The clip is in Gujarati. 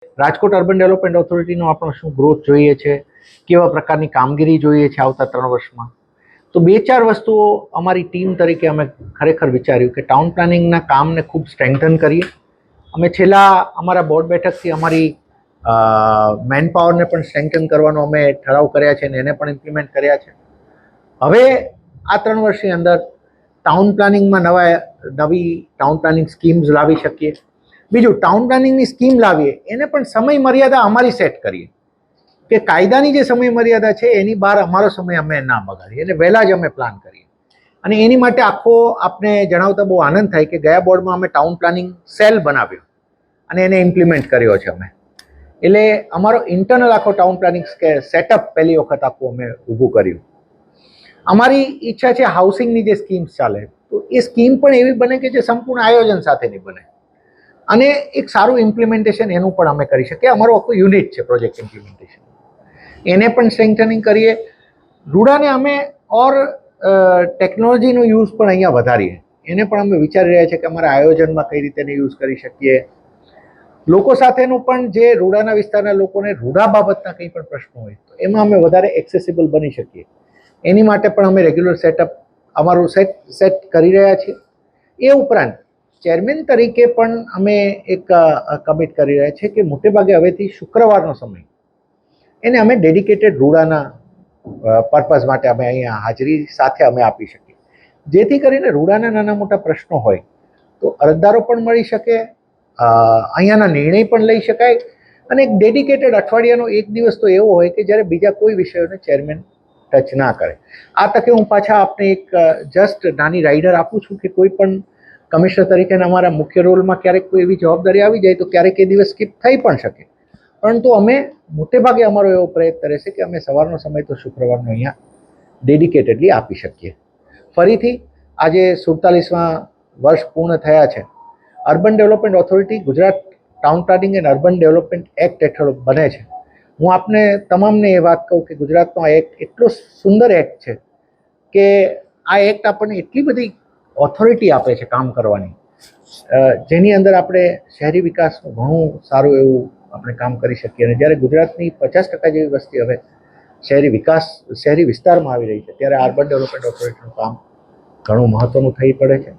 રાજકોટ અર્બન ડેવલપમેન્ટ ઓથોરિટીનો આપણો શું ગ્રોથ જોઈએ છે, કેવા પ્રકારની કામગીરી જોઈએ છે આવતા 3 વર્ષમાં. તો 2-4 વસ્તુઓ અમારી ટીમ તરીકે અમે ખરેખર વિચાર્યું કે ટાઉન પ્લાનિંગના કામને ખૂબ સ્ટ્રેન્થન કરીએ. અમે છેલ્લા અમારા બોર્ડ બેઠકથી અમારી મેન પાવરને પણ સ્ટ્રેન્થન કરવાનો અમે ઠરાવ કર્યા છે અને એને પણ ઇમ્પ્લિમેન્ટ કર્યા છે. હવે આ 3 વર્ષની અંદર ટાઉન પ્લાનિંગમાં નવી ટાઉન પ્લાનિંગ સ્કીમ્સ લાવી શકીએ. બીજું, ટાઉન પ્લાનિંગની સ્કીમ લાવીએ એને પણ સમય મર્યાદા અમારી સેટ કરીએ કે કાયદાની જે સમય મર્યાદા છે એની બહાર અમારો સમય અમે ના બગાડીએ, એટલે વહેલા જ અમે પ્લાન કરીએ. અને એની માટે આખો આપને જણાવતા બહુ આનંદ થાય કે ગયા બોર્ડમાં અમે ટાઉન પ્લાનિંગ સેલ બનાવ્યો અને એને ઇમ્પ્લિમેન્ટ કર્યો છે અમે. એટલે અમારો ઇન્ટરનલ આખો ટાઉન પ્લાનિંગ સેટઅપ પહેલી વખત આખું અમે ઊભું કર્યું. અમારી ઈચ્છા છે હાઉસિંગની જે સ્કીમ્સ ચાલે તો એ સ્કીમ પણ એવી બને કે જે સંપૂર્ણ આયોજન સાથેની બને અને એક સારું ઇમ્પ્લિમેન્ટેશન એનું પણ અમે કરી શકીએ. અમારો આખું યુનિટ છે પ્રોજેક્ટ ઇમ્પ્લિમેન્ટેશન, એને પણ સ્ટ્રેન્થનિંગ કરીએ. રૂડાને અમે ટેકનોલોજીનો યુઝ પણ અહીંયા વધારીએ, એને પણ અમે વિચારી રહ્યા છીએ કે અમારા આયોજનમાં કઈ રીતે યુઝ કરી શકીએ. લોકો સાથેનું પણ જે રૂડાના વિસ્તારના લોકોને રૂડા બાબતના કંઈ પણ પ્રશ્નો હોય તો એમાં અમે વધારે એક્સેસિબલ બની શકીએ, એની માટે પણ અમે રેગ્યુલર સેટઅપ અમારું સેટ કરી રહ્યા છીએ. એ ઉપરાંત ચેરમેન તરીકે પણ અમે એક કમિટ કરી રહ્યા છીએ કે મોટેભાગે હવેથી શુક્રવારનો સમય એને અમે ડેડિકેટેડ રૂડાના પર્પઝ માટે અમે અહીંયા હાજરી સાથે અમે આપી શકીએ, જેથી કરીને રૂડાના નાના મોટા પ્રશ્નો હોય તો અરજદારો પણ મળી શકે, અહીંયાના નિર્ણય પણ લઈ શકાય અને એક ડેડિકેટેડ અઠવાડિયાનો એક દિવસ તો એવો હોય કે જ્યારે બીજા કોઈ વિષયોને ચેરમેન ટચ ના કરે. આ તકે હું પાછા આપને એક જસ્ટ નાની રાઇડર આપું છું કે કોઈ પણ કમિશનર તરીકેના અમારા મુખ્ય રોલમાં ક્યારેક કોઈ એવી જવાબદારી આવી જાય તો ક્યારેક એ દિવસ સ્કીપ થઈ પણ શકે, પરંતુ અમે મોટેભાગે અમારો એવો પ્રયત્ન રહેશે કે અમે સવારનો સમય તો શુક્રવારનો અહીંયા ડેડિકેટેડલી આપી શકીએ. ફરીથી આજે 47મા વર્ષ પૂર્ણ થયા છે. Urban development authority Gujarat town planning and urban development act હેઠળ બને છે. હું આપને તમામને એ વાત કહું કે ગુજરાતનો આ એક્ટ એટલો સુંદર એક્ટ છે કે આ એક્ટ આપણને એટલી બધી ઓથોરિટી આપે છે કામ કરવાની, જેની અંદર આપણે શહેરી વિકાસનું ઘણું સારું એવું આપણે કામ કરી શકીએ. અને જ્યારે ગુજરાતની 50% જેવી વસ્તી હવે શહેરી વિસ્તારમાં આવી રહી છે ત્યારે અર્બન ડેવલપમેન્ટ ઓથોરિટીનું કામ ઘણું મહત્વનું થઈ પડે છે.